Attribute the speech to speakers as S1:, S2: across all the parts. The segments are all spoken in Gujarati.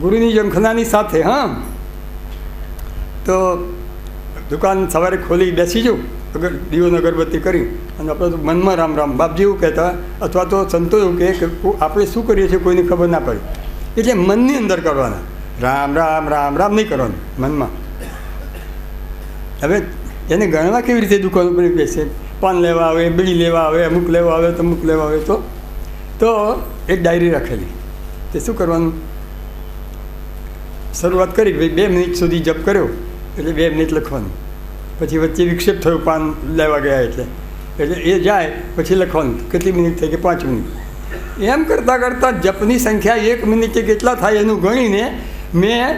S1: ગુરુની ઝંખનાની સાથે. હા, તો દુકાન સવારે ખોલી બેસી જાઉં દીવો અગરબત્તી કરી અને આપણે તો મનમાં રામ રામ બાપજી એવું કહેતા, અથવા તો સંતો એવું કહે કે આપણે શું કરીએ છીએ કોઈને ખબર ના પડે, એટલે મનની અંદર કરવાના. રામ રામ રામ રામ નહીં કરવાનું મનમાં. હવે એને ગણવા કેવી રીતે દુકાન ઉપર બેસે? પાન લેવા આવે, બીડી લેવા આવે, અમુક લેવા આવે તો અમુક લેવા આવે તો એક ડાયરી રાખેલી. તે શું કરવાનું? શરૂઆત કરી ભાઈ 2 મિનિટ સુધી જપ કર્યો એટલે 2 મિનિટ લખવાનું. પછી વચ્ચે વિક્ષેપ થયો પાન લેવા ગયા એટલે એ જાય પછી લખવાનું કેટલી મિનિટ થઈ કે 5 મિનિટ. એમ કરતાં કરતાં જપની સંખ્યા 1 મિનિટે કેટલા થાય એનું ગણીને મેં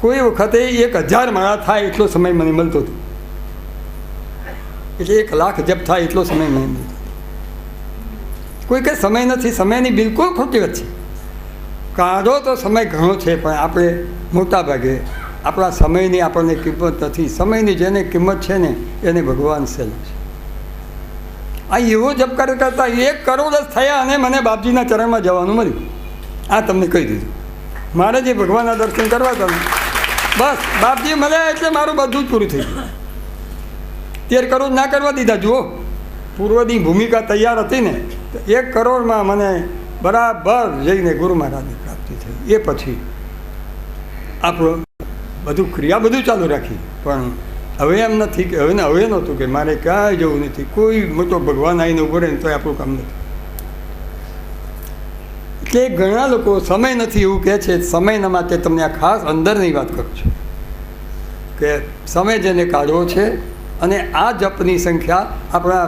S1: કોઈ વખતે 1000 માળા થાય એટલો સમય મને મળતો હતો. એટલે 1 લાખ જપ થાય એટલો સમય મને મળતો. કોઈ કંઈ સમય નથી, સમયની બિલકુલ ખોટી વાત છે. કાઢો તો સમય ઘણો છે, પણ આપણે મોટા ભાગે આપણા સમયની આપણને કિંમત નથી. સમયની જેને કિંમત છે ને એને ભગવાન સહેલું છે. આ એવો જપ કરતા 1 કરોડ જ થયા અને મને બાપજીના ચરણમાં જવાનું મળ્યું. આ તમને કહી દીધું. મારે જે ભગવાનના દર્શન કરવા હતા બસ બાપજી મળ્યા એટલે મારું બધું જ પૂરું થઈ ગયું. 13 કરોડ ના કરવા દીધા. જુઓ, પૂર્વની ભૂમિકા તૈયાર હતી ને તો 1 કરોડમાં મને બરાબર જઈને ગુરુ મહારાજની પ્રાપ્તિ થઈ. એ પછી આપણું બધું ક્રિયા બધું ચાલુ રાખી. પણ હવે એમ નથી કે હવે નહોતું કે મારે ક્યાંય જવું નથી. કોઈ મોટો ભગવાન આવીને ઉભો રહે ને તો આપણું કામ નથી. એટલે ઘણા લોકો સમય નથી એવું કહે છે. સમયના માટે તમને આ ખાસ અંદરની વાત કરું છું કે સમય જેને કાઢવો છે અને આ જપની સંખ્યા આપણા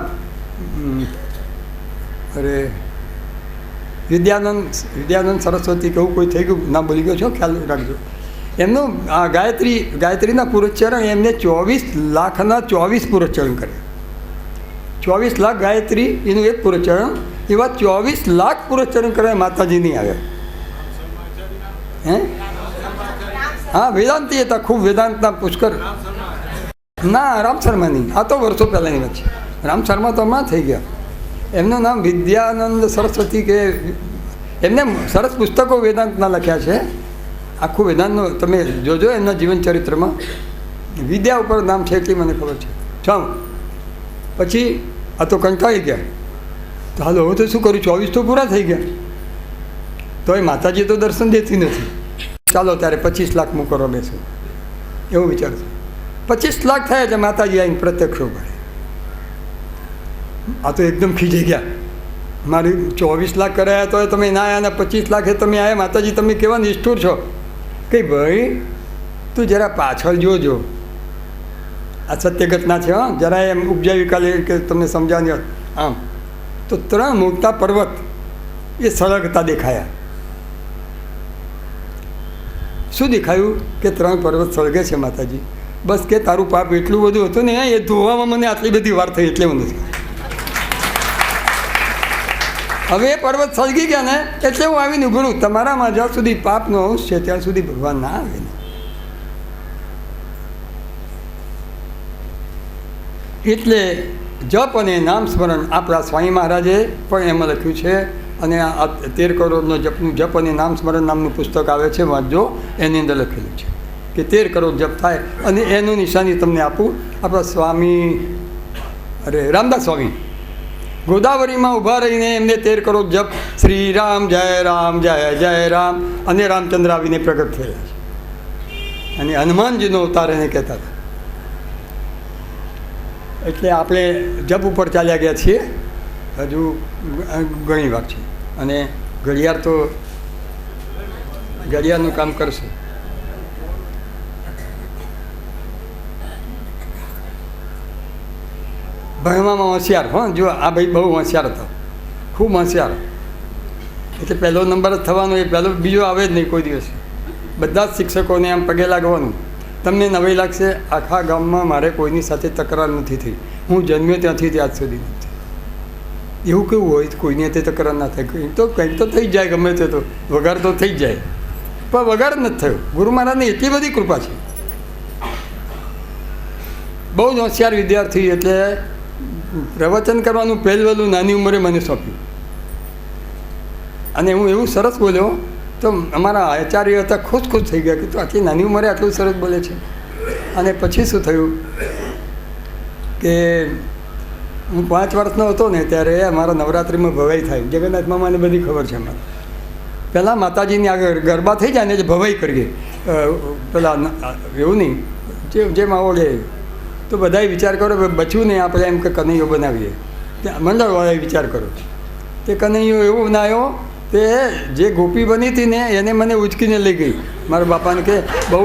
S1: વિદ્યાનંદ સરસ્વતી કહું કોઈ થઈ ગયું ના બોલી ગયો છો, ખ્યાલ રાખજો. એમનું આ ગાયત્રીના પુરસ્ચરણ એમને 24 લાખના 24 પુરસ્ચરણ કરે. 24 લાખ ગાયત્રી એનું એક પુરસ્ચરણ, એવા 24 લાખ પુરસ્ચરણ કરે માતાજી નહીં આવે. હે? હા, વેદાંતી હતા, ખૂબ વેદાંતના પુષ્કર. ના, રામ શર્મા નહીં. આ તો વર્ષો પહેલાંની વાત છે. રામ શર્મા તો હમણાં થઈ ગયા. એમનું નામ વિદ્યાનંદ સરસ્વતી કે એમને સરસ પુસ્તકો વેદાંતના લખ્યા છે. આખું વેદાંતનું તમે જોજો એમના જીવન ચરિત્રમાં. વિદ્યા ઉપર નામ છે એટલી મને ખબર છે. પછી આ તો કંટાળી ગયા. તો હાલો હવે તો શું કરું? 24 તો પૂરા થઈ ગયા. તો એ માતાજી તો દર્શન દેતી નથી. ચાલો ત્યારે 25 લાખ હું કરવા બેસું એવું વિચારશું. 25 લાખ થયા એટલે માતાજી આવીને પ્રત્યક્ષ ઉભા. આ તો એકદમ ખીજાઈ ગયા. મારી 24 લાખ કરાયા તો તમે ના આવ્યા, અને 25 લાખે તમે આવ્યા. માતાજી તમે કેવા નિષ્ઠુર છો કે ભાઈ તું જરા પાછળ જોજો. આ સત્ય ઘટના છે. હા, જરા એમ ઉપજાવી કાલે કે તમને સમજાવી. આમ તો 3 મોટા પર્વત એ સળગતા દેખાયા. શું દેખાયું? કે 3 પર્વત સળગે છે માતાજી. બસ કે તારું પાપ એટલું બધું હતું ને એ ધોવામાં મને આટલી બધી વાર થઈ એટલે મને હવે એ પર્વત સળગી ગયા ને એટલે હું આવીને ઉભું. તમારામાં જ્યાં સુધી પાપનો અંશ છે ત્યાં સુધી ભગવાન ના આવે ને. એટલે જપ અને નામ સ્મરણ આપણા સ્વામી મહારાજે પણ એમાં લખ્યું છે. અને આ 13 કરોડનો જપ અને નામ સ્મરણ નામનું પુસ્તક આવે છે, વાંચજો. એની અંદર લખેલું છે કે 13 કરોડ જપ થાય. અને એનું નિશાની તમને આપું. આપણા સ્વામી રામદાસ સ્વામી ગોદાવરીમાં ઊભા રહીને એમને 13 કરોડ જપ શ્રી રામ જય રામ જય જય રામ, અને રામચંદ્ર આવીને પ્રગટ થયેલા છે. અને હનુમાનજીનો અવતાર એને કહેતા હતા. એટલે આપણે જપ ઉપર ચાલ્યા ગયા છીએ. હજુ ઘણી વાર છે. અને ઘડિયાળ તો ઘડિયાળનું કામ કરશે. ભણવામાં હોશિયાર. હા, જો આ ભાઈ બહુ હોશિયાર હતો, ખૂબ હોશિયાર. એટલે પહેલો નંબર જ થવાનો. એ પહેલો બીજો આવે જ નહીં કોઈ દિવસ. બધા જ શિક્ષકોને આમ પગે લાગવાનું. તમને નવાઈ લાગશે, આખા ગામમાં મારે કોઈની સાથે તકરાર નથી થઈ. હું જન્મ્યો ત્યાંથી આજ સુધી નથી. એવું કેવું હોય કોઈની તે તકરાર ના થાય? કંઈક તો થઈ જ જાય, ગમે તે તો વગાર તો થઈ જ જાય. પણ વગાર જ નથી થયો. ગુરુ મહારાજની એટલી બધી કૃપા છે. બહુ જ હોશિયાર વિદ્યાર્થી. એટલે પ્રવચન કરવાનું પહેલું નાની ઉંમરે મને સોંપ્યું. અને હું એવું સરસ બોલ્યો તો અમારા આચાર્ય હતા ખુશ થઈ ગયા કે તું આટલી નાની ઉંમરે આટલું સરસ બોલે છે. અને પછી શું થયું કે હું 5 વર્ષનો હતો ને ત્યારે અમારા નવરાત્રિમાં ભવાઈ થાય. જગન્નાથ મામાને બધી ખબર છે અમારે. પહેલાં માતાજીની આગળ ગરબા થઈ જાય ને જે ભવાઈ કરીએ પેલા એવું નહીં જે માહોલ એ તો બધાએ વિચાર કરો બચ્યું ને આપણે એમ કે કનૈયો બનાવીએ. ત્યાં મંડળવાળાએ વિચાર કરો તે કનૈયો એવો બનાવ્યો તે જે ગોપી બની હતી ને એને મને ઉચકીને લઈ ગઈ. મારા બાપાને કે બહુ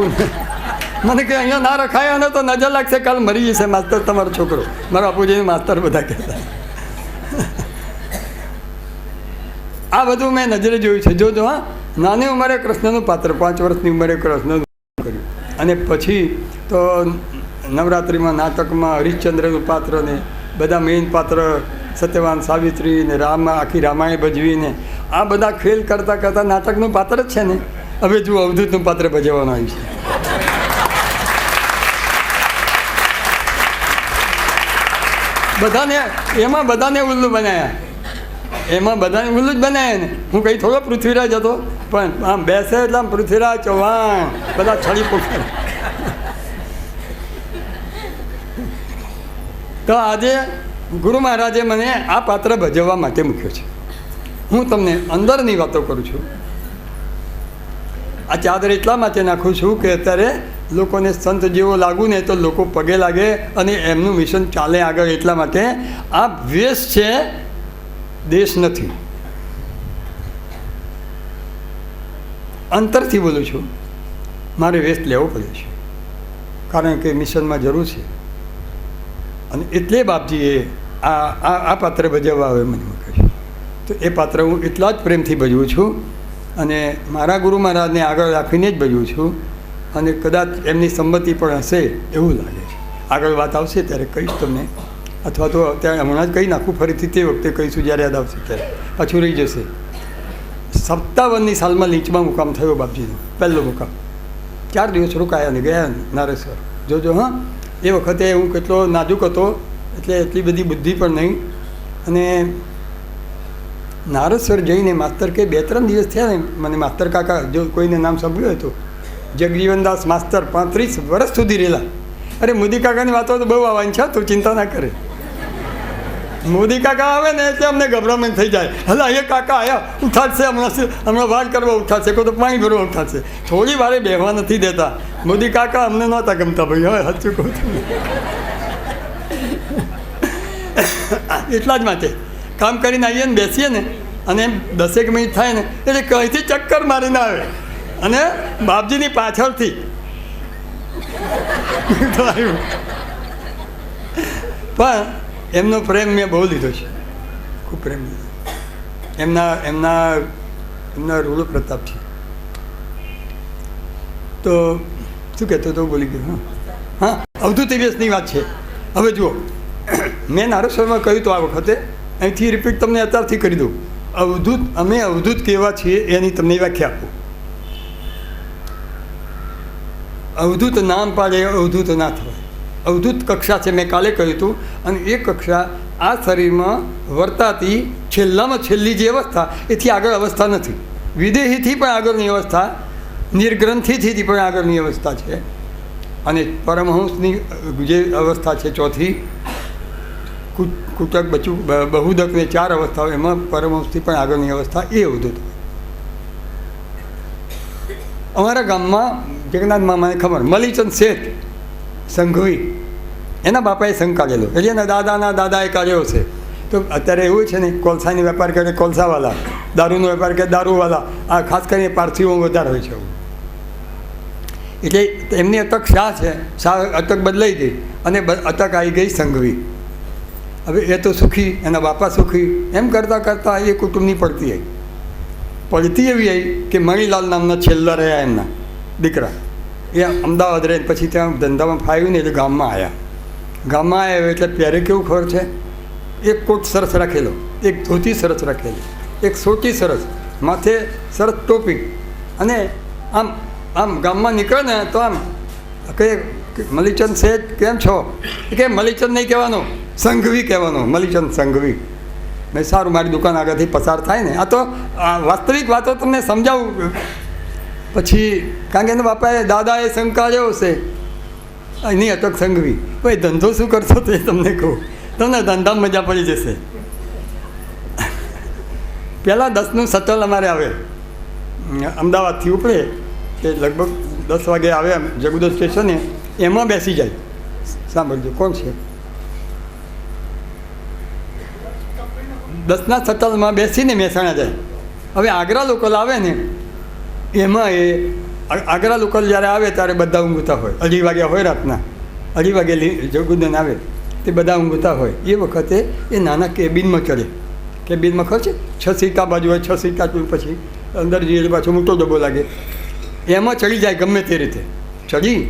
S1: મને કે અહીંયા ના રખાય અને તો નજર લાગશે કાલ મરી જશે માસ્તર તમારો છોકરો. મારા બાપુજીને માસ્તર બધા કહેતા. આ બધું મેં નજરે જોયું છે. જોજો હા, નાની ઉંમરે કૃષ્ણનું પાત્ર 5 વર્ષની ઉંમરે કૃષ્ણનું કર્યું. અને પછી તો નવરાત્રિમાં નાટકમાં હરિશ્ચંદ્રનું પાત્ર ને બધા મેઇન પાત્ર સત્યવાન સાવિત્રી ને આખી રામાયણ ભજવીને આ બધા ખેલ કરતાં કરતાં નાટકનું પાત્ર જ છે ને. હવે જુઓ અવધૂતનું પાત્ર ભજવવાનું આવ્યું છે. બધાને એમાં બધાને ઉલ્લુ બનાવ્યા. એમાં બધાને ઉલ્લુ જ બનાવ્યા ને. હું કંઈ થોડો પૃથ્વીરાજ હતો પણ આમ બેસે એટલે આમ પૃથ્વીરાજ ચૌહાણ બધા છડી પોખે. તો આજે ગુરુ મહારાજે મને આ પાત્ર ભજવવા માટે મૂક્યો છે. હું તમને અંદરની વાતો કરું છું. આ ચાદર એટલા માટે નાખું છું કે અત્યારે લોકોને સંત જેવો લાગુ ને તો લોકો પગે લાગે અને એમનું મિશન ચાલે આગળ. એટલા માટે આ વેશ છે, દેશ નથી. અંતરથી બોલું છું. મારે વેશ લેવો પડે છે કારણ કે મિશનમાં જરૂર છે. અને એટલે બાપજીએ આ પાત્ર ભજવવા હવે મને મૂકે છે. તો એ પાત્ર હું એટલા જ પ્રેમથી ભજવું છું અને મારા ગુરુ મહારાજને આગળ રાખીને જ ભજવું છું. અને કદાચ એમની સંમતિ પણ હશે એવું લાગે છે. આગળ વાત આવશે ત્યારે કહીશ તમને, અથવા તો અત્યારે હમણાં જ કહી નાખું ફરીથી તે વખતે કહીશું જ્યારે યાદ આવશે ત્યારે. પાછું રહી જશે. 57ની સાલમાં લીંચમાં મુકામ થયો બાપજીનો, પહેલો મુકામ. 4 દિવસ રોકાયા ને ગયા નારેશ્વર. જોજો હા, એ વખતે હું કેટલો નાજુક હતો એટલે એટલી બધી બુદ્ધિ પણ નહીં. અને નારેશ્વર જઈને માસ્તર કે 2-3 દિવસ થયા ને મને માસ્તર કાકા, જો કોઈને નામ સાંભળ્યું હોય તો જગજીવનદાસ માસ્તર 35 વર્ષ સુધી રહેલા. અરે મોદી કાકાની વાતો તો બહુ આવવાની છે, તું ચિંતા ના કરે. મોદી કાકા આવે ને એટલે અમને ગભરામણ થઈ જાય. હલા એ કાકા આવ્યા, ઉઠાડશે હમણાં વાર કરવા ઉઠાડશે, કોઈ તો પાણી ભરવા ઉઠાડશે. થોડી વારે બેહવા નથી દેતા. મોદી કાકા અમને નહોતા ગમતા ભાઈ, હવે સાચું કહું છું. એટલા જ માટે કામ કરીને આવીએ ને બેસીએ ને અને 10 મિનિટ થાય ને એટલે કંઈથી ચક્કર મારીને આવે અને બાપજીની પાછળથી પણ એમનો પ્રેમ મેં બહુ લીધો છે, ખૂબ પ્રેમ લીધો. એમના રૂડો પ્રતાપ છે. તો શું કહેતો તો ભૂલી ગયો. હા, અવધૂત દિવસની વાત છે. હવે જુઓ, મેં નારેશ્વરમાં કહ્યું તો આ વખતે અહીંથી રિપીટ તમને અત્યારથી કરી દઉં. અમે અવધૂત કેવા છીએ એની તમને વ્યાખ્યા આપું. અવધૂત નામ પાડે અવધૂત ના થવાય. અવધૂત કક્ષા છે, મેં કાલે કહ્યું હતું. અને એ કક્ષા આ શરીરમાં વર્તાતી છેલ્લામાં છેલ્લી જે અવસ્થા, એથી આગળ અવસ્થા નથી. વિદેહીથી પણ આગળની અવસ્થા, નિર્ગ્રંથિથી પણ આગળની અવસ્થા છે. અને પરમહંસની જે અવસ્થા છે ચોથી, કુટક બહુદકની 4 અવસ્થાઓ, એમાં પરમહંસથી પણ આગળની અવસ્થા એ અવધૂત. અમારા ગામમાં જગન્નાથ મામાને ખબર, મલીચંદ શેઠ સંઘવી, એના બાપાએ સંઘ કાઢેલો, એટલે એના દાદાના દાદાએ કાઢ્યો છે. તો અત્યારે એવું છે ને, કોલસાની વેપાર કરે કોલસાવાળા, દારૂનો વેપાર કરે દારૂવાળા, આ ખાસ કરીને પારસીઓ વધારે હોય છે. એટલે એમની અટક શાહ છે, શાહ અટક બદલાઈ ગઈ અને અટક આવી ગઈ સંઘવી. હવે એ તો સુખી, એના બાપા સુખી, એમ કરતાં કરતાં એ કુટુંબની પડતી એવી આવી કે મણીલાલ નામના છેલ્લા રહ્યા એમના દીકરા. એ અમદાવાદ રહે, પછી ત્યાં ધંધામાં ફાવ્યું ને એટલે ગામમાં આવ્યા. ગામમાં આવ્યા એટલે પહેરે કેવું ખબર છે, એક કોટ સરસ રાખેલો, એક ધોતી સરસ રાખેલી, એક સોટી સરસ, માથે સરસ ટોપી. અને આમ ગામમાં નીકળે ને તો આમ કે મલીચંદ શેઠ કેમ છો? કે મલીચંદ નહીં કહેવાનો, સંઘવી કહેવાનો, મલીચંદ સંઘવી. મેં સારું મારી દુકાન આગળથી પસાર થાય ને, આ તો વાસ્તવિક વાતો તમને સમજાવું. પછી કારણ કે એના બાપાએ દાદાએ શંકાર્યો હશે એની અટક સંઘવી, ભાઈ ધંધો શું કરશો તો એ તમને કહું, તમને ધંધામાં મજા પડી જશે. પહેલાં 10નું શટલ અમારે આવે, અમદાવાદથી ઉપડે કે લગભગ 10 વાગે આવે જગુદર સ્ટેશને, એમાં બેસી જાય. સાંભળજો, કોણ છે? 10ના શટલમાં બેસીને મહેસાણા જાય. હવે આગ્રા લોકલ આવે ને, એમાં એ આગ્રા લોકલ જ્યારે આવે ત્યારે બધા ઊંઘતા હોય, 2:30 વાગ્યા હોય રાતના, 2:30 વાગે જગુદન આવે તે બધા ઊંઘતા હોય. એ વખતે એ નાના કેબિનમાં ચડે. કેબિનમાં ખબર છે 6 સીટા બાજુ હોય, 6 સીટા પછી અંદર જઈએ પાછો મોટો ડબ્બો લાગે, એમાં ચડી જાય ગમે તે રીતે ચડી,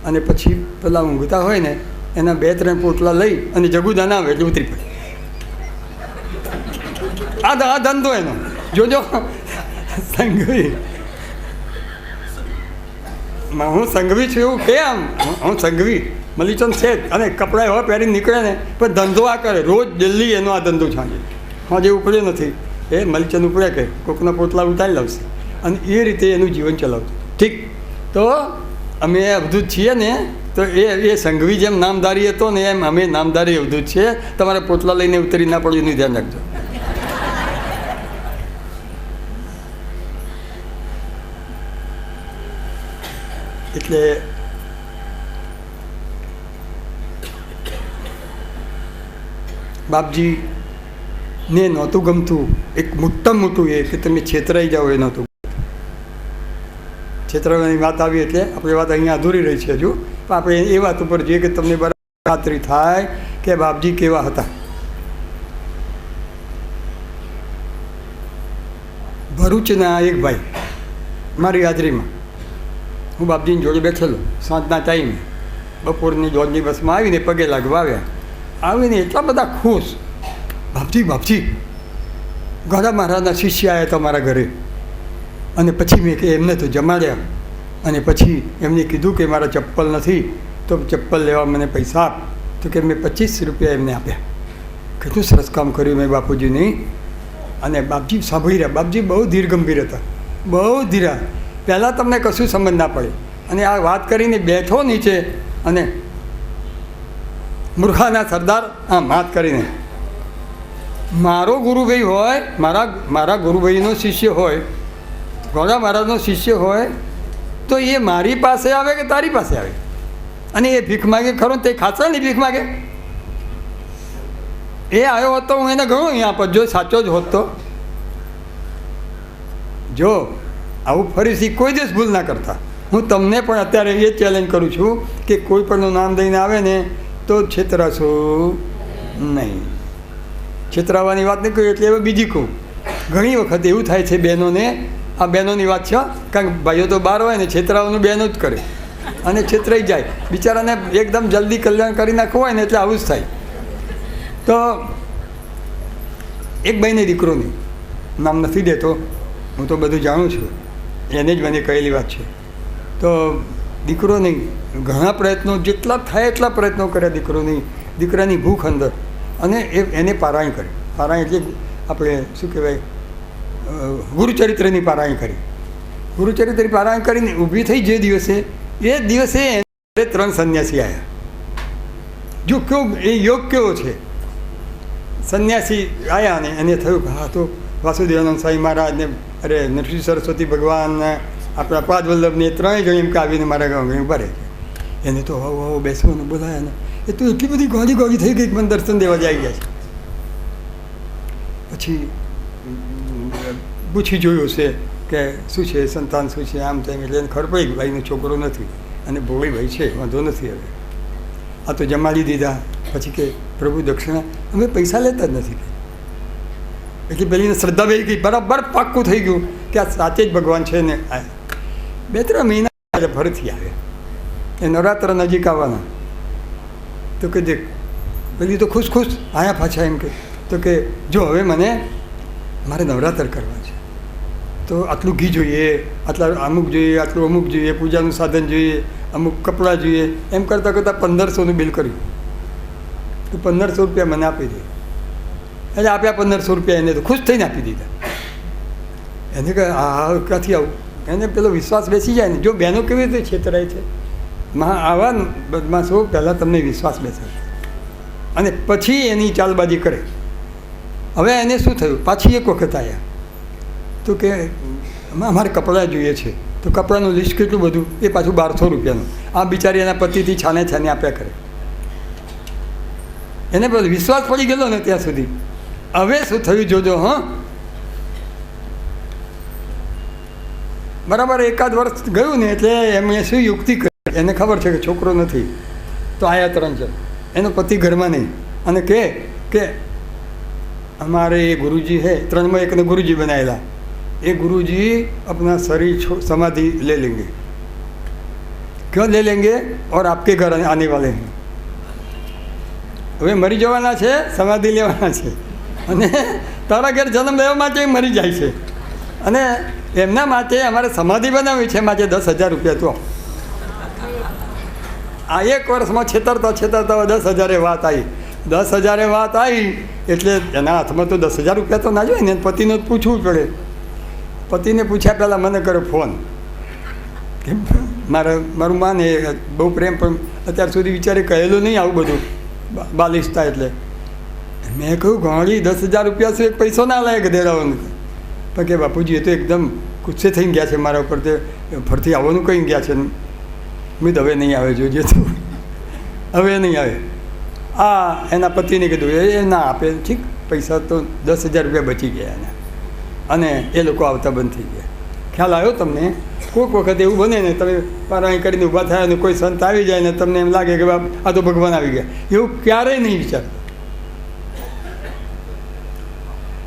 S1: અને પછી પેલા ઊંઘતા હોય ને એના 2-3 પોટલા લઈ અને જગુદા ના આવે એટલે ઉતરી પડે. આ ધંધો એનો. જોજો સંઘવી, હું સંઘવી છું એવું કે આમ હું સંઘવી મલીચંદ શેઠ, અને કપડાં એવા પહેરીને નીકળે ને, પણ ધંધો આ કરે રોજ દિલ્હી એનો આ ધંધો છાંજે. જે ઉપડે નથી એ મલીચંદ ઉપડે કે કોકના પોટલા ઉતારી લાવશે, અને એ રીતે એનું જીવન ચલાવતું. ઠીક, તો અમે અવધૂત છીએ ને, તો એ સંઘવી જેમ નામધારી હતો ને એમ અમે નામધારી અવધૂત છીએ. તમારે પોટલા લઈને ઉતરી ના પડ્યું એનું ધ્યાન રાખજો. એટલે બાપજીને નહોતું ગમતું એક મોટું એ કે તમે છેતરાઈ જાઓ, એ નહોતું. છેતરાવાની વાત આવી એટલે આપણી વાત અહીંયા અધૂરી રહી છે હજુ, પણ આપણે એ વાત ઉપર જોઈએ કે તમને બરાબર ખાતરી થાય કે બાપજી કેવા હતા. ભરૂચના એક ભાઈ મારી હાજરીમાં, હું બાપજીની જોડે બેઠેલો સાંજના ટાઈમે, બપોરની 2ની બસમાં આવીને પગે લાગવા આવ્યા. આવીને એટલા બધા ખુશ, બાપજી ગોરા મહારાજના શિષ્ય આવ્યા હતા મારા ઘરે. અને પછી મેં કે એમને તો જમાડ્યા, અને પછી એમને કીધું કે મારા ચપ્પલ નથી તો ચપ્પલ લેવા મને પૈસા આપ. તો કે મેં 25 રૂપિયા એમને આપ્યા. કેટલું સરસ કામ કર્યું મેં બાપુજીની. અને બાપજી સાંભળી રહ્યા. બાપજી બહુ ધીર ગંભીર હતા, બહુ ધીરા. પહેલાં તમને કશું સમજ ના પડે, અને આ વાત કરીને બેઠો નીચે, અને મૂર્ખાના સરદાર આમ વાત કરીને, મારો ગુરુભાઈ હોય, મારા ગુરુભાઈનો શિષ્ય હોય, ગોરા મહારાજનો શિષ્ય હોય, તો એ મારી પાસે આવે કે તારી પાસે આવે? અને એ ભીખ માગે ખરો તે ખાસા નહીં ભીખ માગે. એ આવ્યો હોત તો હું એને ઘણું અહીંયા આપત, જો સાચો જ હોત તો. જો આવું ફરીથી કોઈ દિવસ ભૂલ ના કરતા. હું તમને પણ અત્યારે એ ચેલેન્જ કરું છું કે કોઈ પણનું નામ દઈને આવે ને તો છેતરાશો નહીં. છેતરાવાની વાત નહીં કહું એટલે હવે બીજી કહું. ઘણી વખત એવું થાય છે બહેનોને, આ બહેનોની વાત છે, કારણ કે ભાઈઓ તો બહાર હોય ને છેતરાવાનું બહેનો જ કરે, અને છેતરાઈ જાય. બિચારાને એકદમ જલ્દી કલ્યાણ કરી નાખવું હોય ને એટલે આવું જ થાય. તો એક ભાઈને દીકરોની નામ નથી દેતો, હું તો બધું જાણું છું, એને જ મને કહેલી વાત છે. તો દીકરો નહીં, ઘણા પ્રયત્નો જેટલા થાય એટલા પ્રયત્નો કર્યા દીકરાની ભૂખ અંદર, અને એને પારાયણ કરી. પારાયણ એટલે આપણે શું કહેવાય, ગુરુચરિત્રની પારાયણ કરી. ગુરુચરિત્રની પારાયણ કરીને ઊભી થઈ જે દિવસે, એ દિવસે 3 સંન્યાસી આવ્યા. જો કેવો એ યોગ કેવો છે! સંન્યાસી આવ્યા ને એને થયું કે હા તો વાસુદેવાનંદ સ્વામી મહારાજને, અરે નરસિંહ સરસ્વતી ભગવાન, આપણા પાદ વલ્લભને, 3 જણ એમ કે આવીને મારા ગામ ઉભા રહે. એને તો હવ બેસવાનું બોલાયા ને એ તો એટલી બધી ગોળી થઈ ગઈ કે મને દર્શન દેવા જ આવી ગયા છે. પછી પૂછી જોયું છે કે શું છે, સંતાન શું છે, આમ તેમ. એટલે એને ખબર પડી કે ભાઈનો છોકરો નથી અને ભોળી ભાઈ છે, વાંધો નથી. હવે આ તો જમાડી દીધા. પછી કે પ્રભુ દક્ષિણા અમે પૈસા લેતા જ નથી. એટલે પેલીને શ્રદ્ધા બેસી ગઈ, બરાબર પાક્કું થઈ ગયું કે આ સાચે જ ભગવાન છે. ને 2-3 મહિના ફરીથી આવ્યા, એ નવરાત્ર નજીક આવવાના. તો કે દેખ પેલી તો ખુશ આયા પાછા. એમ કે તો કે જો હવે મારે નવરાત્ર કરવા છે, તો આટલું ઘી જોઈએ, આટલા અમુક જોઈએ, આટલું અમુક જોઈએ, પૂજાનું સાધન જોઈએ, અમુક કપડાં જોઈએ. એમ કરતાં 1500નું બિલ કર્યું. તો 1500 રૂપિયા મને આપી દે. એટલે આપ્યા 1500 રૂપિયા એને તો ખુશ થઈને આપી દીધા. એને કહે આ ક્યાંથી આવું, એને પેલો વિશ્વાસ બેસી જાય ને. જો બહેનો કેવી રીતે છેતરાય છે, આવા બદમાશો પહેલાં તમને વિશ્વાસ બેસે અને પછી એની ચાલબાજી કરે. હવે એને શું થયું, પાછી એક વખત આવ્યા તો કે અમારે કપડાં જોઈએ છે. તો કપડાનું લિસ્ટ કેટલું બધું, એ પાછું 1200 રૂપિયાનું. આ બિચારી એના પતિથી છાને છાને આપ્યા કરે. એને બધો વિશ્વાસ પડી ગયેલો ને ત્યાં સુધી. હવે શું થયું જોજો. બરાબર 1 વર્ષ ગયું ને એટલે એમણે શું યુક્તિ કરી, એને ખબર છે કે છોકરો નથી તો આયા 3 જણ, એનો પતિ ઘરમાં નહીં, અને કે हमारे ये गुरुजी है 3 में एक ने गुरुजी बनाएला, ये गुरुजी अपना शरीर समाधि ले लेंगे. क्यों ले लेंगे, और आपके घर आने वाले हैं. હવે મરી જવાના છે, સમાધિ લેવાના છે, અને તારા ઘેર જન્મ લેવા માટે મરી જાય છે, અને એમના માટે અમારે સમાધિ બનાવવી છે, માટે 10,000 રૂપિયા. તો આ 1 વર્ષમાં છેતરતા 10,000 વાત આવી. 10,000 વાત આવી એટલે એના હાથમાં તો 10,000 રૂપિયા તો ના જોઈએ ને. પતિને પૂછવું પડે. પતિને પૂછ્યા પહેલાં મને કર્યો ફોન કે મારું માને બહુ પ્રેમ, પણ અત્યાર સુધી વિચારે કહેલું નહીં આવું બધું બાલિશતા. એટલે મેં કહ્યું ઘણી 10,000 રૂપિયા શું એક પૈસો ના લાયક દેરાવાનું. પણ કે બાપુજી એ તો એકદમ ગુસ્સે થઈને ગયા છે મારા ઉપર, તે ફરતી આવવાનું કહીને ગયા છે. મેં હવે નહીં આવે, જોજે તું હવે નહીં આવે. એના પતિને કીધું એ ના આપે. ઠીક, પૈસા તો 10,000 રૂપિયા બચી ગયા એને, અને એ લોકો આવતા બંધ થઈ ગયા. ખ્યાલ આવ્યો તમને? કોઈક વખત એવું બને ને, તમે પારાણી કરીને ઊભા થયા અને કોઈ સંત આવી જાય ને તમને એમ લાગે કે બાપ આ તો ભગવાન આવી ગયા. એવું ક્યારેય નહીં વિચારતા.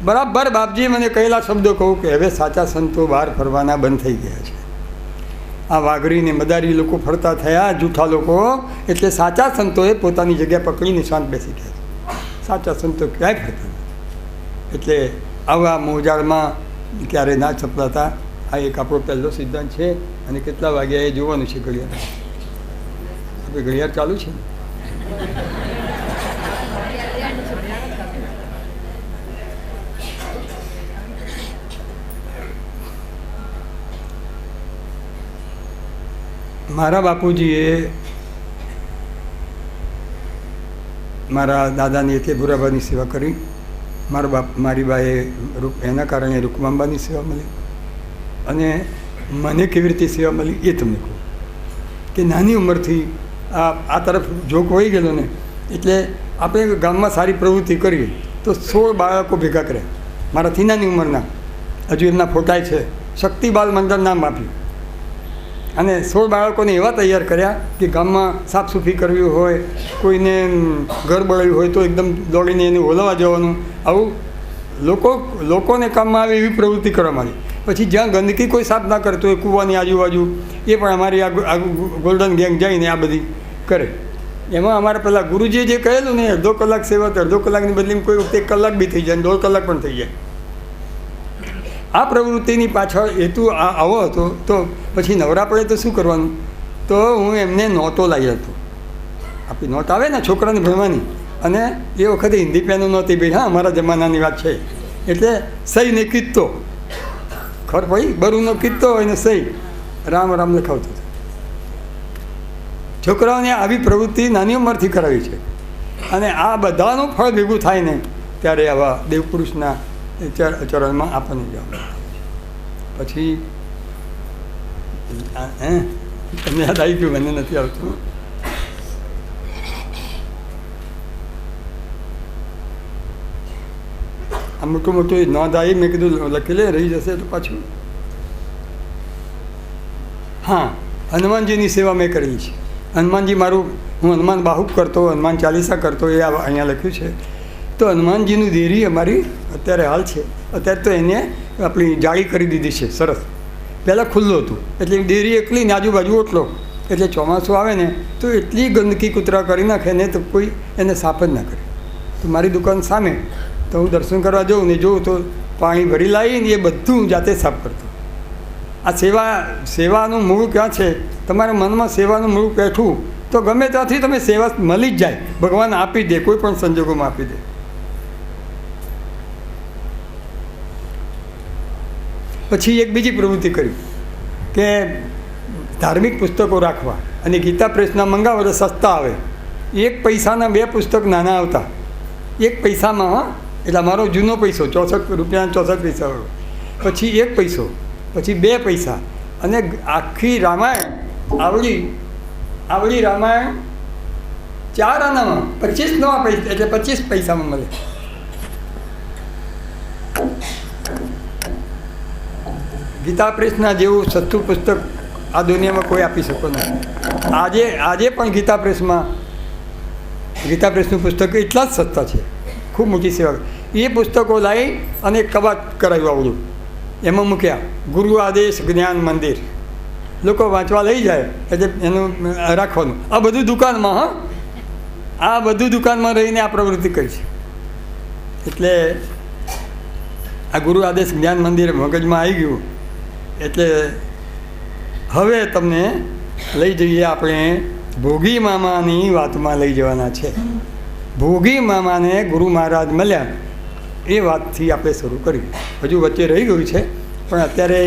S1: બરાબર બાપજીએ મને કહેલા શબ્દો કહું કે હવે સાચા સંતો બહાર ફરવાના બંધ થઈ ગયા છે. આ વાઘરીને મદારી લોકો ફરતા થયા, જૂઠા લોકો. એટલે સાચા સંતોએ પોતાની જગ્યા પકડીને શાંત બેસી ગયા. સાચા સંતો ક્યાંય ફરતા નથી. એટલે આવા મોજાળમાં ક્યારે ના ચપલાતા. આ એક આપણો પહેલો સિદ્ધાંત છે. અને કેટલા વાગ્યા એ જોવાનું છે ઘડિયાળ. આપણે ઘડિયાળ ચાલુ છે. મારા બાપુજીએ મારા દાદાની એટલે ભુરાબાની સેવા કરી. મારી બાએ એના કારણે રૂકમાંબાની સેવા મળી. અને મને કેવી રીતે સેવા મળી એ તમને કહું કે નાની ઉંમરથી આ તરફ જોક વહી ગયેલો ને, એટલે આપણે ગામમાં સારી પ્રવૃત્તિ કરીએ તો 16 બાળકો ભેગા કર્યા મારાથી નાની ઉંમરના. હજુ એમના ફોટા છે. શક્તિ બાલ મંડળ નામ આપ્યું. અને 16 બાળકોને એવા તૈયાર કર્યા કે ગામમાં સાફ સફાઈ કરવી હોય, કોઈને ઘર બળ્યું હોય તો એકદમ દોડીને એને ઓલવવા જવાનું. આવું લોકોને કામમાં આવે એવી પ્રવૃત્તિ કરવામાં આવી. પછી જ્યાં ગંદકી કોઈ સાફ ના કરે તો એ કૂવાની આજુબાજુ એ પણ અમારી આ ગોલ્ડન ગેંગ જઈને આ બધી કરે. એમાં અમારા પહેલાં ગુરુજીએ જે કહેલું ને 1.5 કલાક સેવા, તો 1.5 કલાકની બદલીમાં કોઈ વખતે 1 કલાક બી થઈ જાય, 1.5 કલાક પણ થઈ જાય. આ પ્રવૃત્તિની પાછળ હેતુ આવો હતો. તો પછી નવરા પડે તો શું કરવાનું, તો હું એમને નોટો લાવી હતો. આપણી નોટ આવે ને છોકરાને ભણવાની, અને એ વખતે હિન્દી પેનો નહોતી ભાઈ. હા, અમારા જમાનાની વાત છે. એટલે સહી ને કિત્તો ખબર પડી, બરુનો કિત્તો હોય ને સહી રામ રામ લખાવતો હતો. છોકરાઓને આવી પ્રવૃત્તિ નાની ઉંમરથી કરાવી છે. અને આ બધાનું ફળ ભેગું થાય ને ત્યારે આવા દેવપુરુષના ચરણમાં આપણને જવાનું. પછી તમને યાદ આવી ગયું, મને નથી આવતું. આ મોટું મોટું નોંધ આવી, મેં કીધું લખી લે, રહી જશે તો પાછું. હા, હનુમાનજીની સેવા મેં કરેલી છે. હનુમાનજી હું હનુમાન બાહુક કરતો, હનુમાન ચાલીસા કરતો, એ અહીંયા લખ્યું છે. તો હનુમાનજીનું દેરી અમારી અત્યારે હાલ છે. અત્યારે તો એને આપણી જાળી કરી દીધી છે સરસ. પહેલાં ખુલ્લું હતું એટલે દેરી એકલી ને આજુબાજુ ઓટલો. એટલે ચોમાસું આવે ને તો એટલી ગંદકી કૂતરા કરી નાખે ને તો કોઈ એને સાફ જ ના કરે. તો મારી દુકાન સામે તો હું દર્શન કરવા જાઉં ને જોઉં તો પાણી ભરી લાવીને એ બધું હું જાતે સાફ કરતો. આ સેવાનું મૂળ ક્યાં છે? તમારા મનમાં સેવાનું મૂળ બેઠું તો ગમે ત્યાંથી તમે સેવા મળી જ જાય. ભગવાન આપી દે, કોઈ પણ સંજોગોમાં આપી દે. પછી એક બીજી પ્રવૃત્તિ કરી કે ધાર્મિક પુસ્તકો રાખવા, અને ગીતા પ્રેસના મંગાવો તો સસ્તા આવે. 1 પૈસાના 2 પુસ્તક નાના આવતા, 1 પૈસામાં. એટલે મારો જૂનો પૈસો 64 રૂપિયા 64 પૈસા, પછી 1 પૈસો, પછી 2 પૈસા, અને આખી રામાયણ આવડી રામાયણ 4 આનામાં 25 નવા પૈસા, એટલે 25 પૈસામાં મળે. ગીતા પ્રેસના જેવું સસ્તું પુસ્તક આ દુનિયામાં કોઈ આપી શકો નહીં. આજે પણ ગીતા પ્રેસનું પુસ્તક એટલા જ સસ્તા છે. ખૂબ મોટી સેવા. એ પુસ્તકો લાવી અને કબાટ કરાવ્યું આવડું, એમાં મૂક્યા. ગુરુ આદેશ જ્ઞાન મંદિર. લોકો વાંચવા લઈ જાય એટલે એનું રાખવાનું. આ બધું દુકાનમાં, આ બધું દુકાનમાં રહીને આ પ્રવૃત્તિ કરી છે. એટલે આ ગુરુ આદેશ જ્ઞાન મંદિર મગજમાં આવી ગયું. એટલે હવે તમને લઈ જઈએ આપણે ભોગી મામાની વાતમાં લઈ જવાના છે. ભોગી મામાને ગુરુ મહારાજ મળ્યા એ વાતથી આપણે શરૂ કર્યું. હજુ વચ્ચે રહી ગયું છે, પણ અત્યારે